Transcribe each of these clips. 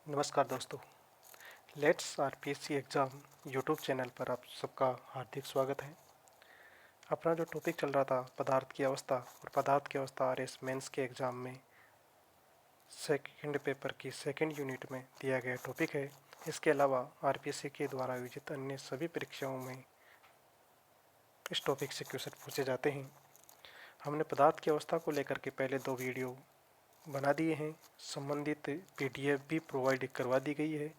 नमस्कार दोस्तों। Let's RPSC exam YouTube channel पर आप सबका हार्दिक स्वागत है। अपना जो टॉपिक चल रहा था पदार्थ की अवस्था, और पदार्थ की अवस्था आरएस मेंस के एग्ज़ाम में सेकंड पेपर की सेकंड यूनिट में दिया गया टॉपिक है। इसके अलावा आरपीएससी के द्वारा आयोजित अन्य सभी परीक्षाओं में इस टॉपिक से क्वेश्चन पूछे जाते हैं। हमने पदार्थ की अवस्था को लेकर के पहले 2 वीडियो बना दिए हैं। संबंधित पीडीएफ भी प्रोवाइड करवा दी गई है।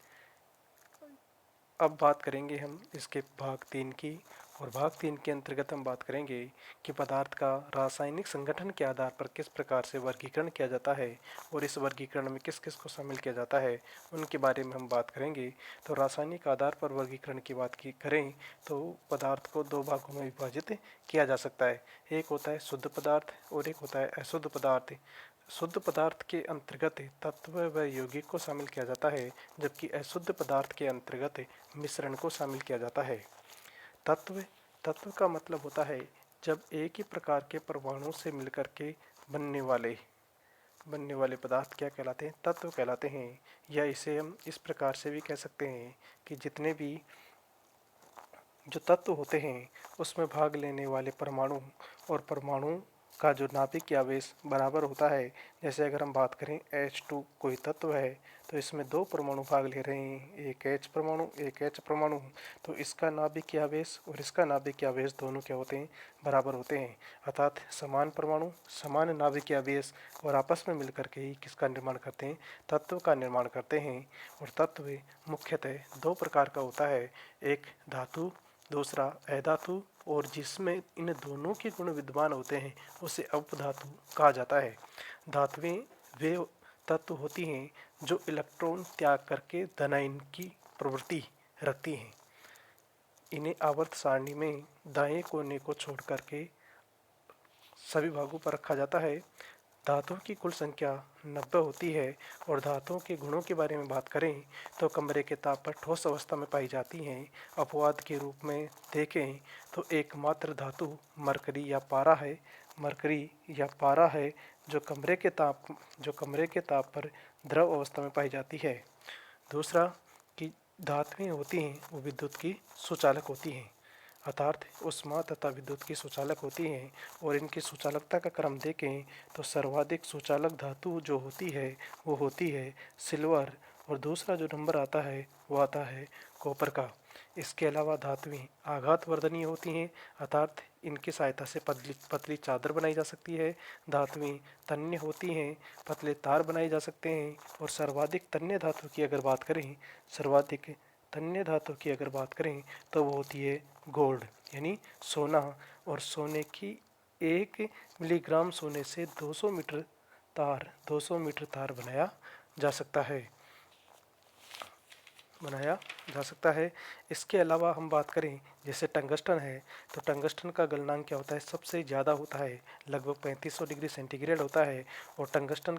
अब बात करेंगे हम इसके भाग 3 की, और भाग 3 के अंतर्गत हम बात करेंगे कि पदार्थ का रासायनिक संगठन के आधार पर किस प्रकार से वर्गीकरण किया जाता है और इस वर्गीकरण में किस किस को शामिल किया जाता है, उनके बारे में हम बात करेंगे। तो रासायनिक आधार पर वर्गीकरण की बात की करें तो पदार्थ को 2 भागों में विभाजित किया जा सकता है। एक होता है शुद्ध पदार्थ और एक होता है अशुद्ध पदार्थ। शुद्ध पदार्थ के अंतर्गत तत्व व यौगिक को शामिल किया जाता है, जबकि अशुद्ध पदार्थ के अंतर्गत मिश्रण को शामिल किया जाता है। तत्व तत्व का मतलब होता है जब एक ही प्रकार के परमाणु से मिलकर के बनने वाले पदार्थ क्या कहलाते हैं? तत्व कहलाते हैं। या इसे हम इस प्रकार से भी कह सकते हैं कि जितने भी जो तत्व होते हैं उसमें भाग लेने वाले परमाणु और परमाणु का जो नाभिक आवेश बराबर होता है। जैसे अगर हम बात करें H2 कोई तत्व है तो इसमें 2 परमाणु भाग ले रहे हैं, एक H परमाणु एक H परमाणु, तो इसका नाभिक आवेश और इसका नाभिक आवेश दोनों क्या होते हैं? बराबर होते हैं। अर्थात समान परमाणु समान नाभिक आवेश और आपस में मिलकर के ही किसका निर्माण करते हैं? तत्व का निर्माण करते हैं। और तत्व मुख्यतः 2 प्रकार का होता है, एक धातु दूसरा अधातु, और जिसमें इन दोनों के गुण विद्यमान होते हैं उसे अपधातु कहा जाता है। धातुएं वे तत्व होती हैं जो इलेक्ट्रॉन त्याग करके धनायन की प्रवृत्ति रखती हैं। इन्हें आवर्त सारणी में दाएं कोने को छोड़ करके सभी भागों पर रखा जाता है। धातुओं की कुल संख्या 90 होती है। और धातुओं के गुणों के बारे में बात करें तो कमरे के ताप पर ठोस अवस्था में पाई जाती हैं। अपवाद के रूप में देखें तो एकमात्र धातु मरकरी या पारा है जो कमरे के ताप पर द्रव अवस्था में पाई जाती है। दूसरा कि धातुएं होती हैं वो विद्युत की सुचालक होती हैं, अर्थात ऊष्मा तथा विद्युत की सुचालक होती हैं। और इनकी सुचालकता का क्रम देखें तो सर्वाधिक सुचालक धातु जो होती है वो होती है सिल्वर, और दूसरा जो नंबर आता है वो आता है कॉपर का। इसके अलावा धातुएं आघात वर्धनीय होती हैं, अर्थात इनकी सहायता से पतली चादर बनाई जा सकती है। धातुएं तन्य होती हैं, पतले तार बनाए जा सकते हैं। और सर्वाधिक तन्य धातु की अगर बात करें तो वो होती है गोल्ड यानी सोना। और सोने की 1 मिलीग्राम सोने से 200 मीटर तार बनाया जा सकता है। इसके अलावा हम बात करें जैसे टंगस्टन है तो टंगस्टन का गलनांक क्या होता है? सबसे ज़्यादा होता है, लगभग 3500 डिग्री सेंटीग्रेड होता है। और टंगस्टन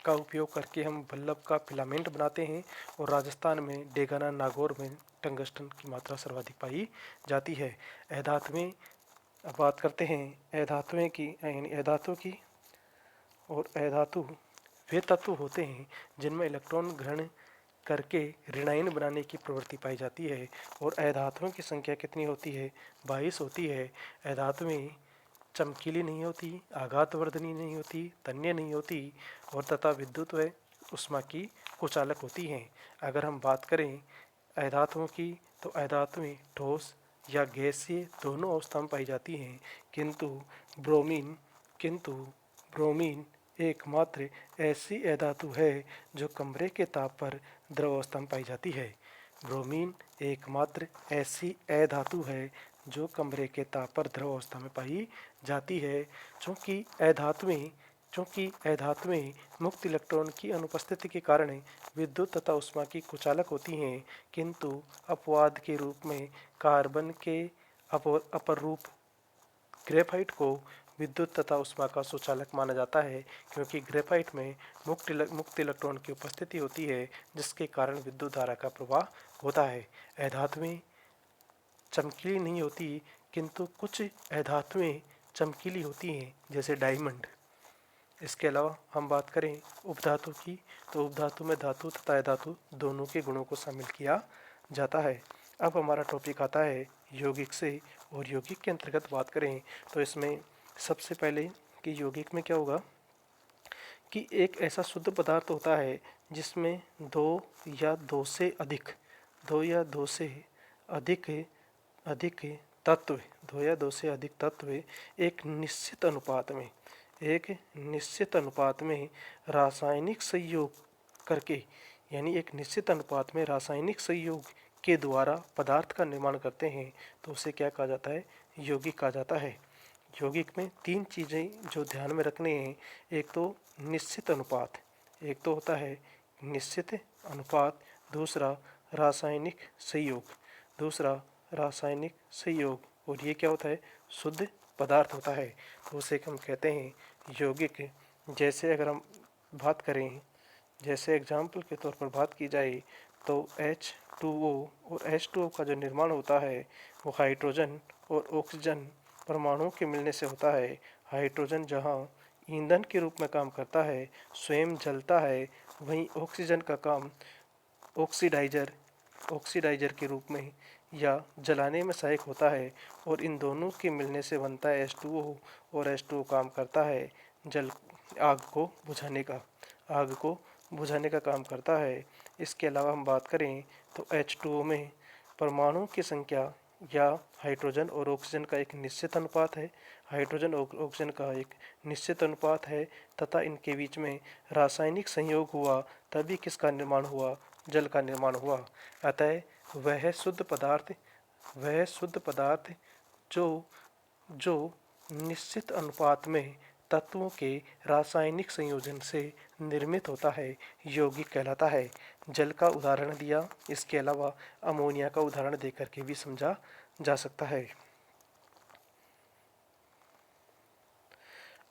का उपयोग करके हम बल्ब का फिलामेंट बनाते हैं। और राजस्थान में डेगाना नागौर में टंगस्टन की मात्रा सर्वाधिक पाई जाती है। अधातुएं, अब बात करते हैं अधातुएं की यानी अधातु की। और अधातु वे तत्व होते हैं जिनमें इलेक्ट्रॉन ग्रहण करके ऋणायन बनाने की प्रवृत्ति पाई जाती है। और अधातुओं की संख्या कितनी होती है? 22 होती है। अधातुएं चमकीली नहीं होती, आघातवर्धनी नहीं होती, तन्य नहीं होती, और तथा विद्युत व ऊष्मा की कुचालक होती हैं। अगर हम बात करें अधातुओं की तो अधातुएं ठोस या गैसीय दोनों अवस्था में पाई जाती हैं, किंतु ब्रोमीन एकमात्र ऐसी अधातु है जो कमरे के ताप पर द्रव अवस्था में पाई जाती है। ब्रोमीन एकमात्र ऐसी अधातु है जो कमरे के ताप पर द्रव अवस्था में पाई जाती है। चूँकि अधातुएं मुक्त इलेक्ट्रॉन की अनुपस्थिति के कारण विद्युत तथा ऊष्मा की कुचालक होती हैं, किंतु अपवाद के रूप में कार्बन के अपर रूप ग्रेफाइट को विद्युत तथा ऊष्मा का सुचालक माना जाता है, क्योंकि ग्रेफाइट में मुक्त इलेक्ट्रॉन की उपस्थिति होती है जिसके कारण विद्युत धारा का प्रवाह होता है। अधातुएं चमकीली नहीं होती, किंतु कुछ अधातुएं चमकीली होती हैं, जैसे डायमंड। इसके अलावा हम बात करें उपधातु की, तो उपधातु में धातु तथा अधातु दोनों के गुणों को शामिल किया जाता है। अब हमारा टॉपिक आता है यौगिक से, और यौगिक के अंतर्गत बात करें तो इसमें सबसे पहले कि यौगिक में क्या होगा कि एक ऐसा शुद्ध पदार्थ होता है जिसमें दो या दो से अधिक अधिक तत्व दो या दो से अधिक तत्व एक निश्चित अनुपात में रासायनिक संयोग करके, यानी एक निश्चित अनुपात में रासायनिक संयोग के द्वारा पदार्थ का निर्माण करते हैं, तो उसे क्या कहा जाता है? यौगिक कहा जाता है। यौगिक में तीन चीज़ें जो ध्यान में रखने हैं, एक तो निश्चित अनुपात, एक तो होता है निश्चित अनुपात, दूसरा रासायनिक संयोग, और ये क्या होता है? शुद्ध पदार्थ होता है, तो उसे हम कहते हैं यौगिक। जैसे अगर हम बात करें, जैसे एग्जाम्पल के तौर पर बात की जाए तो H2O, और H2O का जो निर्माण होता है वो हाइड्रोजन और ऑक्सीजन परमाणुओं के मिलने से होता है। हाइड्रोजन जहाँ ईंधन के रूप में काम करता है, स्वयं जलता है, वहीं ऑक्सीजन का काम ऑक्सीडाइजर के रूप में या जलाने में सहायक होता है, और इन दोनों के मिलने से बनता है H2O, और H2O काम करता है आग को बुझाने का काम करता है। इसके अलावा हम बात करें तो H2O में परमाणुओं की संख्या या हाइड्रोजन और ऑक्सीजन का एक निश्चित अनुपात है, तथा इनके बीच में रासायनिक संयोग हुआ तभी किसका निर्माण हुआ? जल का निर्माण हुआ। अतः वह शुद्ध पदार्थ जो निश्चित अनुपात में तत्वों के रासायनिक संयोजन से निर्मित होता है, यौगिक कहलाता है। जल का उदाहरण दिया, इसके अलावा अमोनिया का उदाहरण देकर के भी समझा जा सकता है।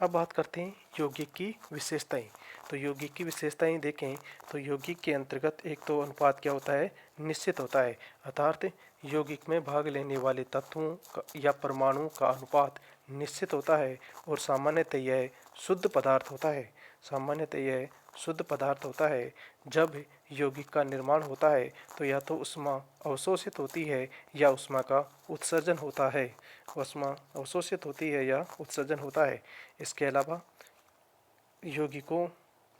अब बात करते हैं यौगिक की विशेषताएं। तो यौगिक की विशेषताएं देखें तो यौगिक के अंतर्गत एक तो अनुपात क्या होता है? निश्चित होता है, अर्थात यौगिक में भाग लेने वाले तत्वों या परमाणुओं का अनुपात निश्चित होता है, और सामान्यतः यह शुद्ध पदार्थ होता है। जब यौगिक का निर्माण होता है तो या तो ऊष्मा अवशोषित होती है या ऊष्मा का उत्सर्जन होता है। इसके अलावा यौगिकों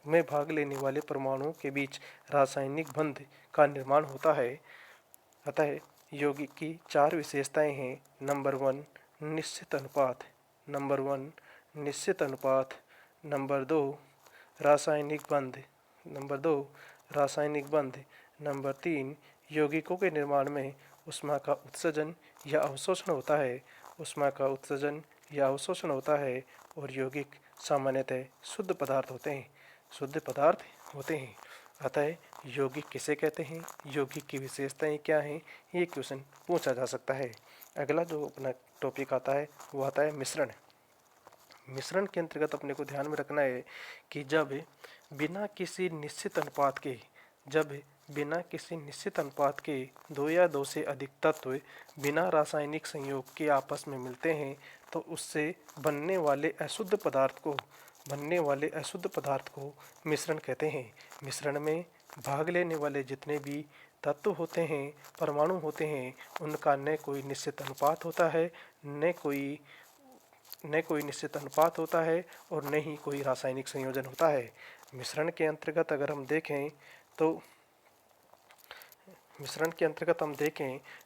में भाग लेने वाले परमाणुओं के बीच रासायनिक बंध का निर्माण होता है। अतः यौगिक की चार विशेषताएं हैं। नंबर 1 निश्चित अनुपात, नंबर 2 रासायनिक बंध, नंबर 3 यौगिकों के निर्माण में ऊष्मा का उत्सर्जन या अवशोषण होता है, और यौगिक सामान्यतः शुद्ध पदार्थ होते हैं। अतः यौगिक किसे कहते हैं, यौगिक की विशेषताएं क्या हैं, ये क्वेश्चन पूछा जा सकता है। अगला जो अपना टॉपिक आता है वो आता है मिश्रण के अंतर्गत अपने को ध्यान में रखना है कि जब बिना किसी निश्चित अनुपात के दो या दो से अधिक तत्व बिना रासायनिक संयोग के आपस में मिलते हैं, तो उससे बनने वाले अशुद्ध पदार्थ को मिश्रण कहते हैं। मिश्रण में भाग लेने वाले जितने भी तत्व होते हैं, परमाणु होते हैं, उनका न कोई निश्चित अनुपात होता है और न ही कोई रासायनिक संयोजन होता है। मिश्रण के अंतर्गत अगर हम देखें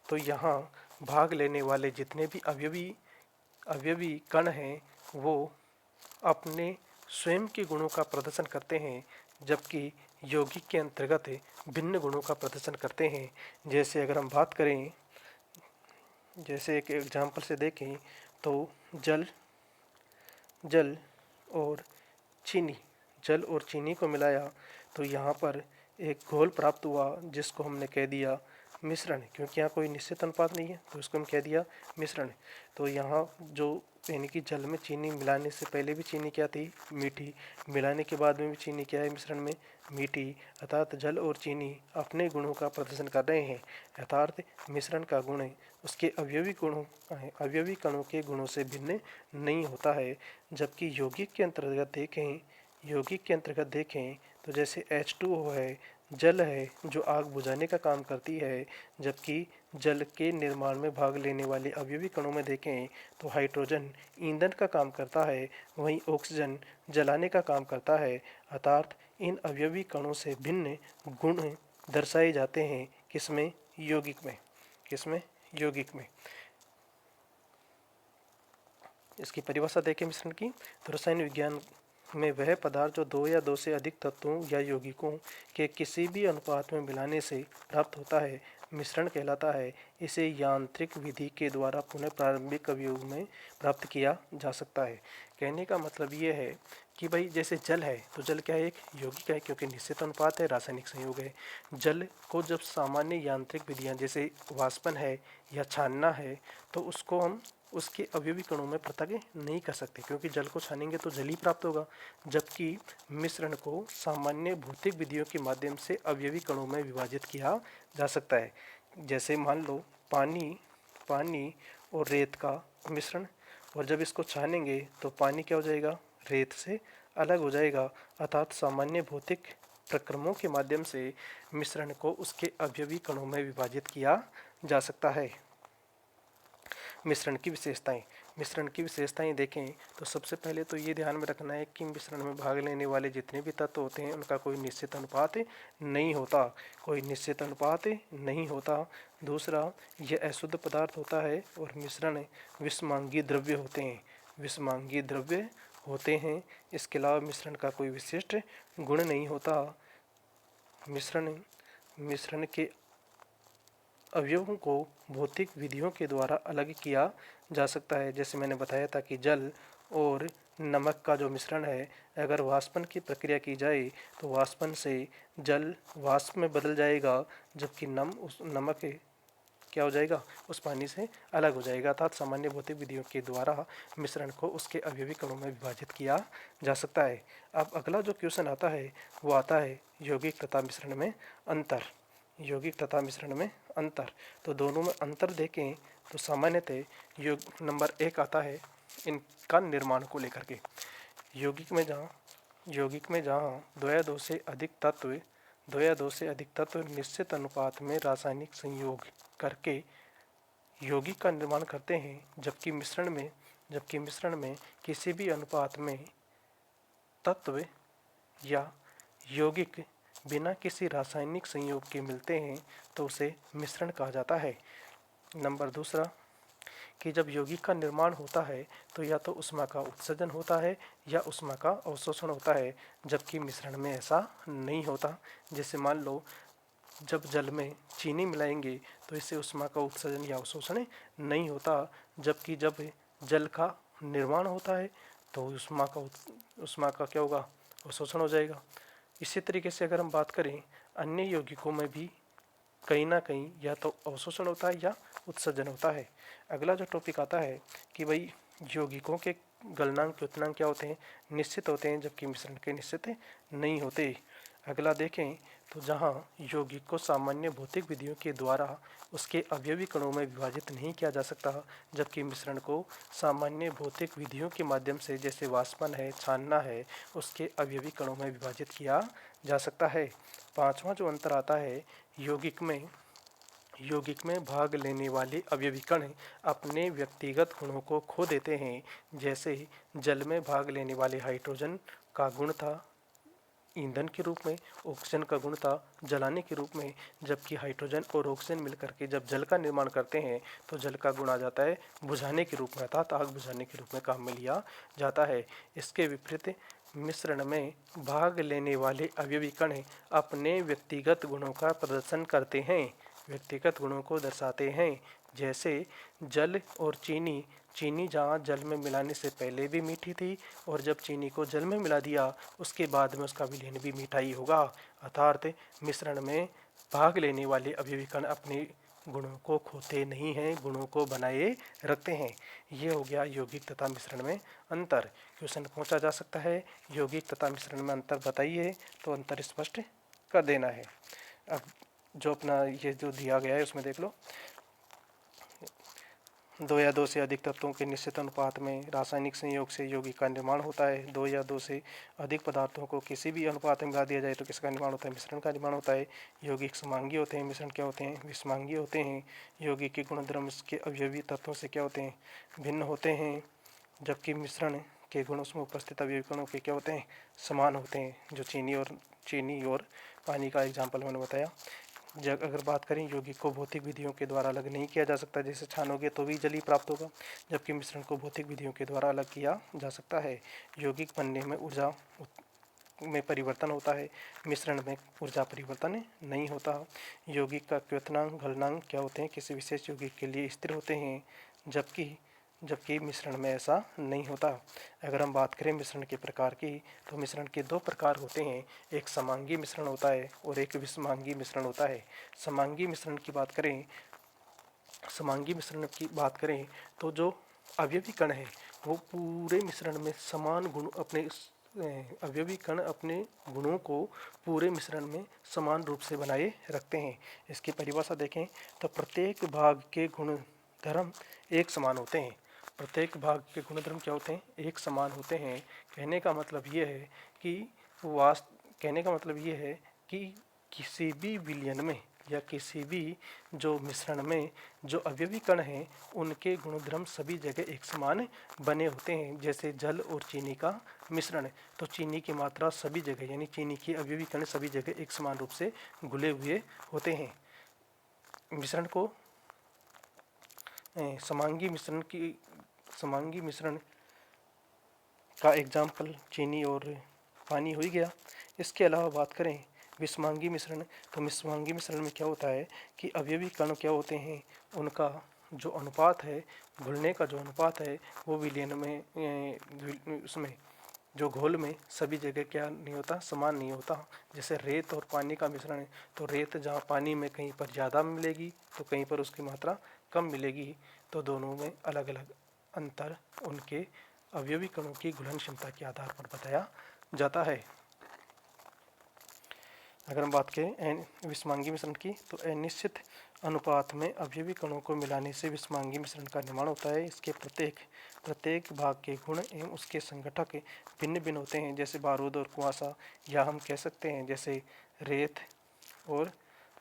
तो यहाँ भाग लेने वाले जितने भी अवयवी कण हैं, वो अपने स्वयं के गुणों का प्रदर्शन करते हैं, जबकि यौगिक के अंतर्गत भिन्न गुणों का प्रदर्शन करते हैं। जैसे अगर हम बात करें, जैसे एक एग्जाम्पल से देखें तो जल और चीनी को मिलाया तो यहाँ पर एक घोल प्राप्त हुआ, जिसको हमने कह दिया मिश्रण, क्योंकि यहाँ कोई निश्चित अनुपात नहीं है तो इसको हम कह दिया मिश्रण। तो यहाँ जो यानी कि जल में चीनी मिलाने से पहले भी चीनी क्या थी? मीठी। मिलाने के बाद में भी चीनी क्या है मिश्रण में? मीठी। अर्थात जल और चीनी अपने गुणों का प्रदर्शन कर रहे हैं। अर्थात मिश्रण का गुण उसके अवयवी कणों के गुणों से भिन्न नहीं होता है। जबकि यौगिक के अंतर्गत देखें यौगिक के अंतर्गत देखें तो जैसे H2O है, जल है जो आग बुझाने का काम करती है, जबकि जल के निर्माण में भाग लेने वाले अवयवी कणों में देखें तो हाइड्रोजन ईंधन का काम करता है, वहीं ऑक्सीजन जलाने का काम करता है। अर्थात इन अवयवी कणों से भिन्न गुण दर्शाए जाते हैं किसमें? यौगिक में। किसमें? यौगिक में। इसकी परिभाषा देखें मिश्रण की तो रसायन विज्ञान में वह पदार्थ जो दो या दो से अधिक तत्वों या यौगिकों के किसी भी अनुपात में मिलाने से प्राप्त होता है मिश्रण कहलाता है। इसे यांत्रिक विधि के द्वारा पुनः प्रारंभिक अवयव में प्राप्त किया जा सकता है। कहने का मतलब ये है कि भाई जैसे जल है तो जल क्या है? एक यौगिक है, क्योंकि निश्चित अनुपात है, रासायनिक संयोग है। जल को जब सामान्य यांत्रिक विधियां जैसे वाष्पन है या छानना है तो उसको हम उसके अवयवी कणों में पृथक नहीं कर सकते, क्योंकि जल को छानेंगे तो जल ही प्राप्त होगा। जबकि मिश्रण को सामान्य भौतिक विधियों के माध्यम से अवयवी कणों में विभाजित किया जा सकता है। जैसे मान लो पानी और रेत का मिश्रण, और जब इसको छानेंगे तो पानी क्या हो जाएगा? रेत से अलग हो जाएगा। अर्थात सामान्य भौतिक प्रक्रमों के माध्यम से मिश्रण को उसके अवयवी कणों में विभाजित किया जा सकता है। मिश्रण की विशेषताएं देखें तो सबसे पहले तो ये ध्यान में रखना है कि मिश्रण में भाग लेने वाले जितने भी तत्व होते हैं उनका कोई निश्चित अनुपात नहीं होता। दूसरा, यह अशुद्ध पदार्थ होता है और मिश्रण विषमांगी द्रव्य होते हैं। इसके अलावा मिश्रण का कोई विशिष्ट गुण नहीं होता। मिश्रण के अवयवों को भौतिक विधियों के द्वारा अलग किया जा सकता है। जैसे मैंने बताया था कि जल और नमक का जो मिश्रण है, अगर वाष्पन की प्रक्रिया की जाए तो वाष्पन से जल वाष्प में बदल जाएगा, जबकि नमक क्या हो जाएगा? उस पानी से अलग हो जाएगा। अर्थात सामान्य भौतिक विधियों के द्वारा मिश्रण को उसके अवयवी कणों में विभाजित किया जा सकता है। अब अगला जो क्वेश्चन आता है वो आता है यौगिक तथा मिश्रण में अंतर। तो दोनों में अंतर देखें तो सामान्यतः नंबर 1 आता है इनका निर्माण को लेकर के। यौगिक में जहाँ दो या दो से अधिक तत्व निश्चित अनुपात में रासायनिक संयोग करके यौगिक का निर्माण करते हैं, जबकि मिश्रण में किसी भी अनुपात में तत्व या यौगिक बिना किसी रासायनिक संयोग के मिलते हैं तो उसे मिश्रण कहा जाता है। नंबर दूसरा कि जब यौगिक का निर्माण होता है तो या तो ऊष्मा का उत्सर्जन होता है या ऊष्मा का अवशोषण होता है, जबकि मिश्रण में ऐसा नहीं होता। जैसे मान लो जब जल में चीनी मिलाएंगे तो इससे ऊष्मा का उत्सर्जन या अवशोषण नहीं होता, जबकि जब जल का निर्माण होता है तो ऊष्मा का क्या होगा? अवशोषण हो जाएगा। इसी तरीके से अगर हम बात करें अन्य यौगिकों में भी कहीं ना कहीं या तो अवशोषण होता है या उत्सर्जन होता है। अगला जो टॉपिक आता है कि भाई यौगिकों के गलनांक क्योतनांक क्या होते हैं? निश्चित होते हैं, जबकि मिश्रण के निश्चित नहीं होते। अगला देखें तो जहाँ यौगिक को सामान्य भौतिक विधियों के द्वारा उसके अवयवी कणों में विभाजित नहीं किया जा सकता, जबकि मिश्रण को सामान्य भौतिक विधियों के माध्यम से जैसे वाष्पन है, छानना है, उसके अवयवी कणों में विभाजित किया जा सकता है। पांचवा जो अंतर आता है यौगिक में भाग लेने वाले अवयवी कण अपने व्यक्तिगत गुणों को खो देते हैं। जैसे जल में भाग लेने वाले हाइड्रोजन का गुण था ईंधन के रूप में, ऑक्सीजन का गुण था जलाने के रूप में, जबकि हाइड्रोजन और ऑक्सीजन मिलकर के जब जल का निर्माण करते हैं तो जल का गुण आ जाता है बुझाने के रूप में, अर्थात आग बुझाने के रूप में काम में लिया जाता है। इसके विपरीत मिश्रण में भाग लेने वाले अवयवी कण अपने व्यक्तिगत गुणों का प्रदर्शन करते हैं, व्यक्तिगत गुणों को दर्शाते हैं। जैसे जल और चीनी जहाँ जल में मिलाने से पहले भी मीठी थी और जब चीनी को जल में मिला दिया उसके बाद में उसका विलयन भी मीठा ही होगा। अर्थात मिश्रण में भाग लेने वाले अवयवी कण अपने गुणों को खोते नहीं हैं, गुणों को बनाए रखते हैं। ये हो गया यौगिक तथा मिश्रण में अंतर। क्वेश्चन पूछा जा सकता है यौगिक तथा मिश्रण में अंतर बताइए, तो अंतर स्पष्ट कर देना है। अब जो अपना ये जो दिया गया है उसमें देख लो, दो या दो से अधिक तत्वों के निश्चित अनुपात में रासायनिक संयोग से यौगिक का निर्माण होता है। दो या दो से अधिक पदार्थों को किसी भी अनुपात में मिला दिया जाए तो किसका निर्माण होता है? मिश्रण का निर्माण होता है। यौगिक समांगी होते हैं, मिश्रण क्या होते हैं? विषमांगी होते हैं। यौगिक के गुणधर्म इसके अवयवी तत्वों से क्या होते हैं? भिन्न होते हैं, जबकि मिश्रण के गुण उसमें उपस्थित अवयवी कणों के क्या होते हैं? समान होते हैं। जो चीनी और पानी का एग्जाम्पल मैंने बताया। जब अगर बात करें, यौगिक को भौतिक विधियों के द्वारा अलग नहीं किया जा सकता, जैसे छानोगे तो भी जल ही प्राप्त होगा, जबकि मिश्रण को भौतिक विधियों के द्वारा अलग किया जा सकता है। यौगिक बनने में ऊर्जा में परिवर्तन होता है, मिश्रण में ऊर्जा परिवर्तन नहीं होता। यौगिक का क्वथनांक गलनांक क्या होते हैं? किसी विशेष यौगिक के लिए स्थिर होते हैं, जबकि मिश्रण में ऐसा नहीं होता। अगर हम बात करें मिश्रण के प्रकार की, तो मिश्रण के दो प्रकार होते हैं, एक समांगी मिश्रण होता है और एक विषमांगी मिश्रण होता है। समांगी मिश्रण की बात करें तो जो अवयवी कण है वो पूरे मिश्रण में समान गुण अपने अवयवी कण अपने गुणों को पूरे मिश्रण में समान रूप से बनाए रखते हैं। इसकी परिभाषा देखें तो प्रत्येक भाग के गुणधर्म एक समान होते हैं। प्रत्येक भाग के गुणधर्म क्या होते हैं? एक समान होते हैं। कहने का मतलब ये है कि किसी भी विलयन में या किसी भी जो मिश्रण में जो अवयवी कण हैं उनके गुणधर्म सभी जगह एक समान बने होते हैं। जैसे जल और चीनी का मिश्रण है तो चीनी की मात्रा सभी जगह यानी चीनी के अवयवी कण सभी जगह एक समान रूप से घुले हुए होते हैं। मिश्रण को समांगी मिश्रण का एग्जाम्पल चीनी और पानी हो ही गया। इसके अलावा बात करें विषमांगी मिश्रण, तो विषमांगी मिश्रण में क्या होता है कि अवयवी कण क्या होते हैं, उनका जो अनुपात है, घुलने का जो अनुपात है वो विलयन में उसमें जो घोल में सभी जगह क्या नहीं होता? समान नहीं होता। जैसे रेत और पानी का मिश्रण है तो रेत जहाँ पानी में कहीं पर ज़्यादा मिलेगी तो कहीं पर उसकी मात्रा कम मिलेगी, तो दोनों में अलग अलग अंतर उनके अवयवी कणों की घुलन क्षमता के आधार पर बताया जाता है। अगर हम बात करें विषमांगी मिश्रण की, तो अनिश्चित अनुपात में अवयवी कणों को मिलाने से विषमांगी मिश्रण का निर्माण होता है। इसके प्रत्येक भाग के गुण एवं उसके संघटक भिन्न भिन्न होते हैं, जैसे बारूद और कुआसा, या हम कह सकते हैं जैसे रेत और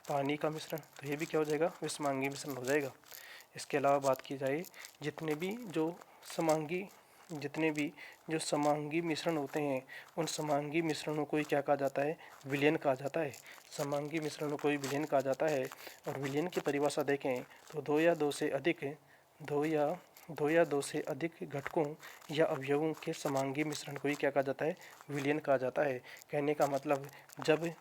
पानी का मिश्रण, तो ये भी क्या हो जाएगा? विषमांगी मिश्रण हो जाएगा। इसके अलावा बात की जाए जितने भी जो समांगी मिश्रण होते हैं उन समांगी मिश्रणों को ही क्या कहा जाता है? विलयन कहा जाता है। समांगी मिश्रणों को ही विलयन कहा जाता है। और विलयन की परिभाषा देखें तो दो या दो से अधिक घटकों या अवयवों के समांगी मिश्रण को ही क्या कहा जाता है? विलयन कहा जाता है। कहने का मतलब जब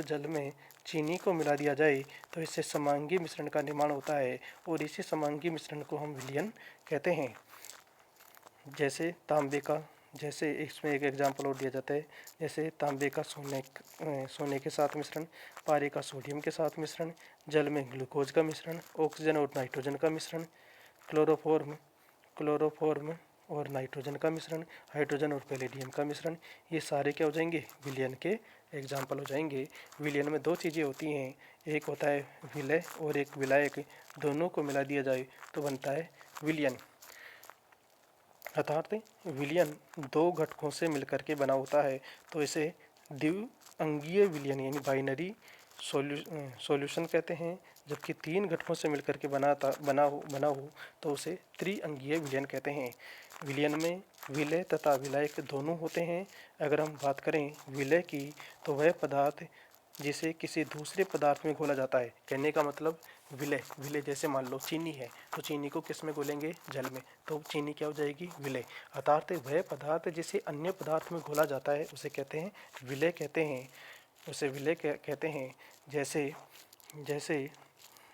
जल में चीनी को मिला दिया जाए तो इससे समांगी मिश्रण का निर्माण होता है और इसी समांगी मिश्रण को हम विलयन कहते हैं। जैसे इसमें एक एग्जाम्पल और दिया जाता है, जैसे तांबे का सोने के साथ मिश्रण, पारे का सोडियम के साथ मिश्रण, जल में ग्लूकोज का मिश्रण, ऑक्सीजन और नाइट्रोजन का मिश्रण, क्लोरोफॉर्म और नाइट्रोजन का मिश्रण, हाइड्रोजन और पैलेडियम का मिश्रण, ये सारे क्या हो जाएंगे? विलयन के एग्जाम्पल हो जाएंगे। विलयन में दो चीज़ें होती हैं, एक होता है विलय और एक विलायक, दोनों को मिला दिया जाए तो बनता है विलयन। अर्थात विलयन दो घटकों से मिलकर के बना होता है तो इसे द्विअंगीय विलयन यानी बाइनरी सॉल्यूशन कहते हैं, जबकि तीन घटकों से मिलकर के बना हो तो उसे त्रिअंगीय विलयन कहते हैं। विलयन में विलय तथा विलायक दोनों होते हैं। अगर हम बात करें विलय की, तो वह पदार्थ जिसे किसी दूसरे पदार्थ में घोला जाता है। कहने का मतलब विलय जैसे मान लो चीनी है तो चीनी को किस में घोलेंगे? जल में, तो चीनी क्या हो जाएगी? विलय। अर्थात वह पदार्थ जिसे अन्य पदार्थ में घोला जाता है उसे कहते हैं विलय कहते हैं। जैसे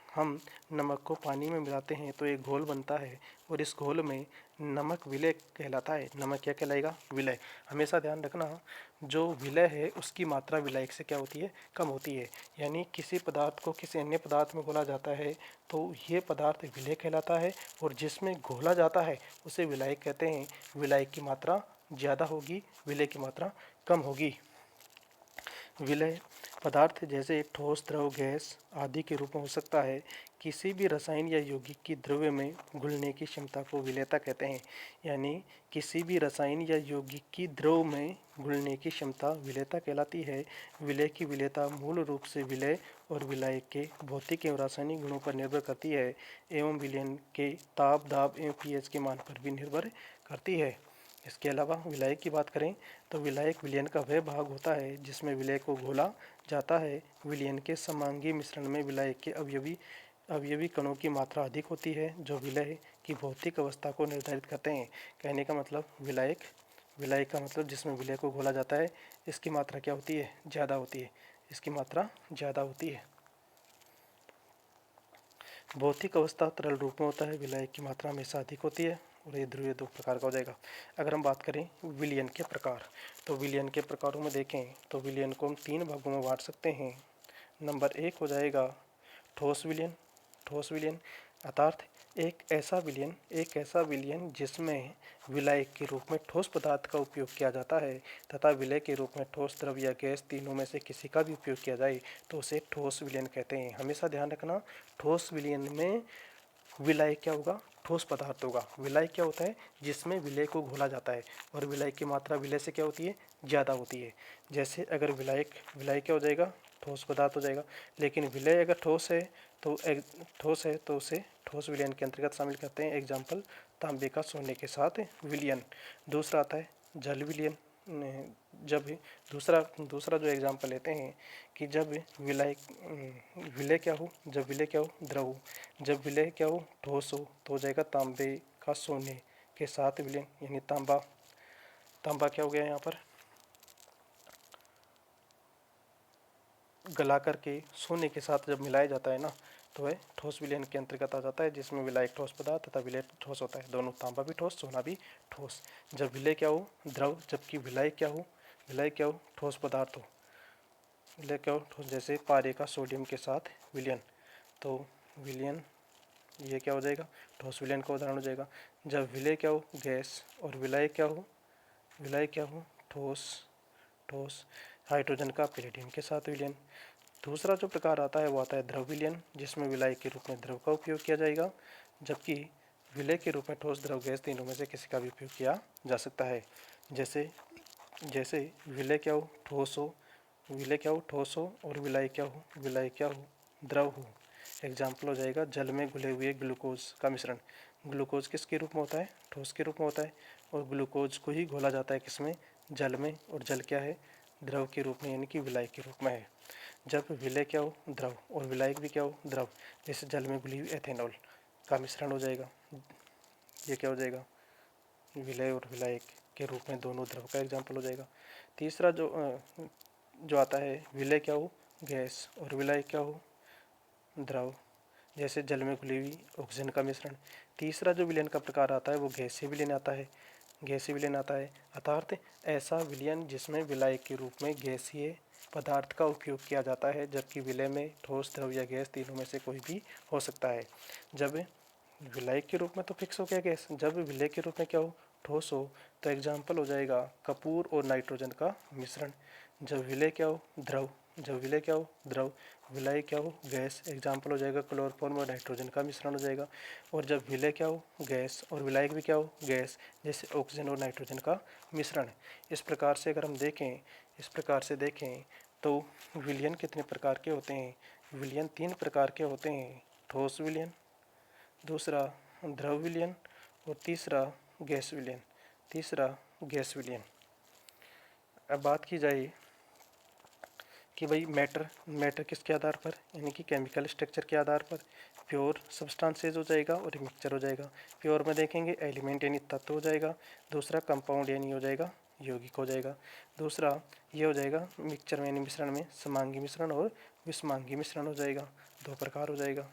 हम नमक को पानी में मिलाते हैं तो एक घोल बनता है और इस घोल में नमक विलय कहलाता है। नमक क्या कहलाएगा? विलय। हमेशा ध्यान रखना, जो विलय है उसकी मात्रा विलायक से क्या होती है? कम होती है। यानी किसी पदार्थ को किसी अन्य पदार्थ में घोला जाता है तो ये पदार्थ विलय कहलाता है और जिसमें घोला जाता है उसे विलायक कहते हैं। विलायक की मात्रा ज़्यादा होगी, विलय की मात्रा कम होगी। विलय पदार्थ जैसे ठोस, द्रव, गैस आदि के रूप में हो सकता है। किसी भी रसायन या यौगिक की द्रव्य में घुलने की क्षमता को विलेयता कहते हैं। यानी किसी भी रसायन या यौगिक की द्रव में घुलने की क्षमता विलेयता कहलाती है। विलेय की विलेयता मूल रूप से विलेय और विलायक के भौतिक एवं रासायनिक गुणों पर निर्भर करती है एवं विलयन के ताप, दाब एवं पीएच के मान पर भी निर्भर करती है। इसके अलावा विलायक की बात करें तो विलायक विलयन का वह भाग होता है जिसमें विलेय को घोला जाता है। विलयन के समांगी मिश्रण में विलायक के अवयवी कणों की मात्रा अधिक होती है जो विलेय की भौतिक अवस्था को निर्धारित करते हैं। कहने का मतलब विलायक का मतलब जिसमें विलेय को घोला जाता है, इसकी मात्रा क्या होती है? ज़्यादा होती है। इसकी मात्रा ज़्यादा होती है। भौतिक अवस्था तरल रूप में होता है, विलायक की मात्रा हमेशा अधिक होती है और ये ध्रुवीय दो प्रकार का हो जाएगा। अगर हम बात करें विलयन के प्रकार, तो विलयन के प्रकारों में देखें तो विलयन को हम 3 भागों में बांट सकते हैं। नंबर 1 हो जाएगा ठोस विलयन। ठोस विलयन अर्थात एक ऐसा विलयन जिसमें विलायक के रूप में ठोस पदार्थ का उपयोग किया जाता है तथा विलय के रूप में ठोस, द्रव या गैस तीनों में से किसी का भी उपयोग किया जाए तो उसे ठोस विलयन कहते हैं। हमेशा ध्यान रखना, ठोस विलयन में विलायक क्या होगा? ठोस पदार्थ होगा। विलायक क्या होता है? जिसमें विलय को घोला जाता है और विलायक की मात्रा विलय से क्या होती है? ज़्यादा होती है। जैसे अगर विलायक क्या हो जाएगा? ठोस पदार्थ हो जाएगा। लेकिन विलय अगर ठोस है तो उसे ठोस विलयन के अंतर्गत शामिल करते हैं। एग्जाम्पल तांबे का सोने के साथ विलयन। दूसरा आता है जल विलयन। जब दूसरा जो एग्जाम्पल लेते हैं कि जब विलय क्या हो? द्रव हो। जब विलय क्या हो? ठोस हो तो हो जाएगा तांबे का सोने के साथ विलयन। यानी तांबा क्या हो गया यहाँ पर? गला करके सोने के साथ जब मिलाया जाता है ना, तो वह ठोस विलयन के अंतर्गत आ जाता है जिसमें विलायक ठोस पदार्थ तथा विलय ठोस होता है। दोनों, तांबा भी ठोस, सोना भी ठोस। जब विलय क्या हो? द्रव। जबकि विलय क्या हो? ठोस पदार्थ हो। विलय क्या हो? ठोस। जैसे पारे का सोडियम के साथ विलयन, तो विलयन ये क्या हो जाएगा? ठोस विलयन का उदाहरण हो जाएगा। जब विलय क्या हो? गैस। और विलय क्या हो? ठोस। हाइड्रोजन का पैलेडियम के साथ विलयन। दूसरा जो प्रकार आता है वो आता है द्रव विलयन, जिसमें विलायक के रूप में द्रव का उपयोग किया जाएगा, जबकि विलय के रूप में ठोस, द्रव, गैस तीनों में से किसी का भी उपयोग किया जा सकता है। जैसे विलय क्या हो? ठोस हो और विलय क्या हो? द्रव हो। एग्जाम्पल हो जाएगा जल में घुले हुए ग्लूकोज का मिश्रण। ग्लूकोज किसके रूप में होता है? ठोस के रूप में होता है। और ग्लूकोज को ही घोला जाता है किसमें? जल में। और जल क्या है? द्रव के रूप में, यानी कि विलायक के रूप में है। जब विलय क्या हो? द्रव। और विलायक भी क्या हो? द्रव। जैसे जल में घुली हुई एथेनॉल का मिश्रण हो जाएगा। ये क्या हो जाएगा? विलय और विलायक के रूप में दोनों द्रव का एग्जाम्पल हो जाएगा। तीसरा जो आता है, विलय क्या हो? गैस। और विलय क्या हो? द्रव। जैसे जल में घुली हुई ऑक्सीजन का मिश्रण। तीसरा जो विलयन का प्रकार आता है वो गैसीय विलयन आता है। अर्थात ऐसा विलयन जिसमें विलायक के रूप में गैसीय पदार्थ का उपयोग किया जाता है, जबकि विलय में ठोस, द्रव या गैस तीनों में से कोई भी हो सकता है। जब विलायक के रूप में तो फिक्स हो गया गैस, जब विलय के रूप में क्या हो? ठोस हो, तो एग्जाम्पल हो जाएगा कपूर और नाइट्रोजन का मिश्रण। जब विलय क्या हो? द्रव। विलय क्या हो? गैस। एग्जाम्पल हो जाएगा क्लोरोफॉर्म और नाइट्रोजन का मिश्रण हो जाएगा। और जब विलय क्या हो? गैस। और विलायक भी क्या हो? गैस। जैसे ऑक्सीजन और नाइट्रोजन का मिश्रण। इस प्रकार से देखें तो विलयन कितने प्रकार के होते हैं? विलयन 3 प्रकार के होते हैं। ठोस विलयन, दूसरा द्रव विलयन और तीसरा गैस विलयन। अब बात की जाए कि भाई मैटर किसके आधार पर, यानी कि केमिकल स्ट्रक्चर के आधार पर प्योर सब्सटेंसेज हो जाएगा और मिक्सचर हो जाएगा। प्योर में देखेंगे एलिमेंट यानी तत्व हो जाएगा। दूसरा कंपाउंड यानी हो जाएगा यौगिक हो जाएगा। दूसरा ये हो जाएगा मिक्सचर में यानी मिश्रण में समांगी मिश्रण और विषमांगी मिश्रण हो जाएगा। 2 प्रकार हो जाएगा।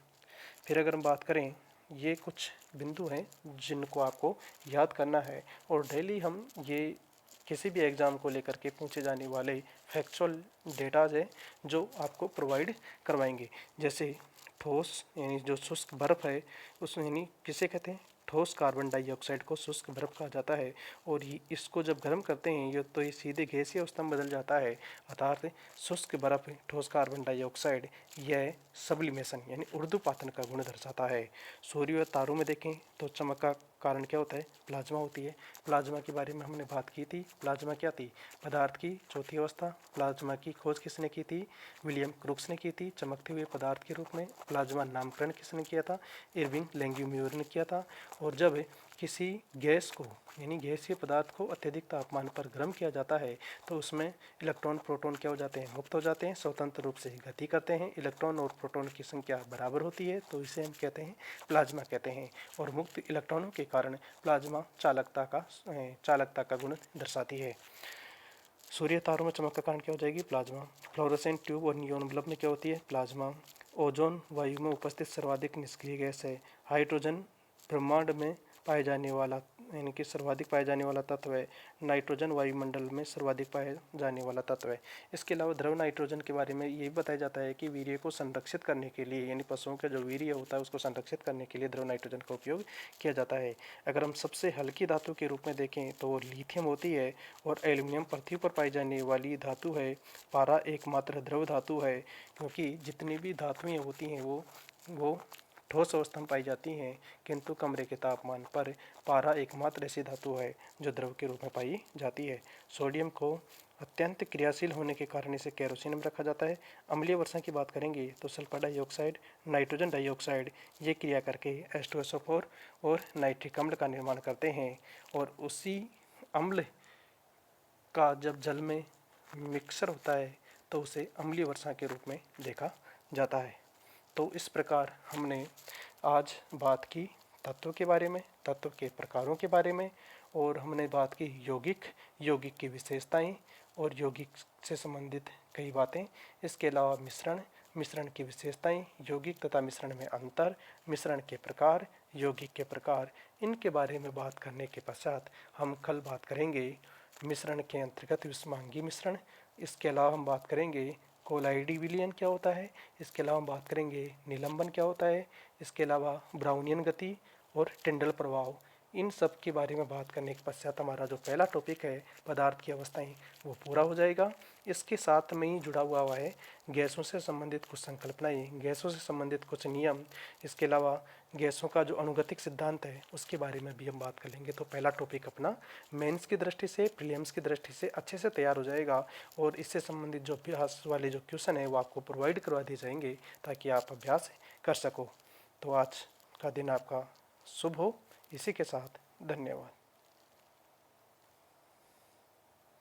फिर अगर हम बात करें, ये कुछ बिंदु हैं जिनको आपको याद करना है और डेली हम ये किसी भी एग्ज़ाम को लेकर के पूछे जाने वाले फैक्चुअल डेटाज है जो आपको प्रोवाइड करवाएंगे। जैसे ठोस यानी जो शुष्क बर्फ़ है उसमें यानी किसे कहते हैं? ठोस कार्बन डाइऑक्साइड को शुष्क बर्फ कहा जाता है। और इसको जब गर्म करते हैं ये तो ये सीधे गैसीय अवस्था में बदल जाता है, अर्थात शुष्क बर्फ ठोस कार्बन डाइऑक्साइड, यह सब्लिमेशन यानी उर्ध्वपातन का गुण दर्शाता है। सूर्य और तारों में देखें तो चमक का कारण क्या होता है? प्लाज्मा होती है। प्लाज्मा के बारे में हमने बात की थी। प्लाज्मा क्या थी? पदार्थ की चौथी अवस्था। प्लाज्मा की खोज किसने की थी? विलियम क्रूक्स ने की थी, चमकते हुए पदार्थ के रूप में। प्लाज्मा नामकरण किसने किया था? इरविंग लैंगम्यूर ने किया था। और जब किसी गैस को यानी गैसीय पदार्थ को अत्यधिक तापमान पर गर्म किया जाता है तो उसमें इलेक्ट्रॉन प्रोटॉन क्या हो जाते हैं? मुक्त हो जाते हैं, स्वतंत्र रूप से गति करते हैं। इलेक्ट्रॉन और प्रोटॉन की संख्या बराबर होती है तो इसे हम कहते हैं प्लाज्मा कहते हैं। और मुक्त इलेक्ट्रॉनों के कारण प्लाज्मा चालकता का गुण दर्शाती है। सूर्य तारों में चमक का कारण क्या हो जाएगी? प्लाज्मा। फ्लोरोसेंट ट्यूब और नियॉन बल्ब में क्या होती है? प्लाज्मा। ओजोन वायु में उपस्थित सर्वाधिक निष्क्रिय गैस है। हाइड्रोजन ब्रह्मांड में पाए जाने वाला यानी कि सर्वाधिक पाए जाने वाला तत्व है। नाइट्रोजन वायुमंडल में सर्वाधिक पाए जाने वाला तत्व है। इसके अलावा द्रव नाइट्रोजन के बारे में ये भी बताया जाता है कि वीर्य को संरक्षित करने के लिए यानी पशुओं का जो वीर्य होता है उसको संरक्षित करने के लिए द्रव नाइट्रोजन का उपयोग किया जाता है। अगर हम सबसे हल्की धातु के रूप में देखें तो वो लिथियम होती है। और एल्यूमिनियम पृथ्वी पर पाई जाने वाली धातु है। पारा एकमात्र द्रव धातु है, क्योंकि जितनी भी धातुएं होती हैं वो ठोस अवस्था में पाई जाती हैं, किंतु कमरे के तापमान पर पारा एकमात्र ऐसी धातु है जो द्रव के रूप में पाई जाती है। सोडियम को अत्यंत क्रियाशील होने के कारण इसे केरोसिन में रखा जाता है। अम्लीय वर्षा की बात करेंगे तो सल्फर डाइऑक्साइड, नाइट्रोजन डाइऑक्साइड ये क्रिया करके H2SO4 और नाइट्रिक अम्ल का निर्माण करते हैं। और उसी अम्ल का जब जल में मिक्सर होता है तो उसे अम्लीय वर्षा के रूप में देखा जाता है। तो इस प्रकार हमने आज बात की तत्व के बारे में, तत्व के प्रकारों के बारे में, और हमने बात की यौगिक की विशेषताएं और यौगिक से संबंधित कई बातें। इसके अलावा मिश्रण की विशेषताएं, यौगिक तथा मिश्रण में अंतर, मिश्रण के प्रकार, यौगिक के प्रकार, इनके बारे में बात करने के पश्चात हम कल बात करेंगे मिश्रण के अंतर्गत विषमांगी मिश्रण। इसके अलावा हम बात करेंगे कोलाइडी विलयन क्या होता है। इसके अलावा हम बात करेंगे निलंबन क्या होता है। इसके अलावा ब्राउनियन गति और टिंडल प्रभाव, इन सब के बारे में बात करने के पश्चात हमारा जो पहला टॉपिक है पदार्थ की अवस्थाएं वो पूरा हो जाएगा। इसके साथ में ही जुड़ा हुआ है गैसों से संबंधित कुछ संकल्पनाएं, गैसों से संबंधित कुछ नियम। इसके अलावा गैसों का जो अनुगतिक सिद्धांत है उसके बारे में भी हम बात कर लेंगे। तो पहला टॉपिक अपना मेंस की दृष्टि से, प्रीलिम्स की दृष्टि से अच्छे से तैयार हो जाएगा। और इससे संबंधित जो अभ्यास वाले जो क्वेश्चन है वो आपको प्रोवाइड करवा दिए जाएंगे ताकि आप अभ्यास कर सको। तो आज का दिन आपका शुभ हो। इसी के साथ धन्यवाद।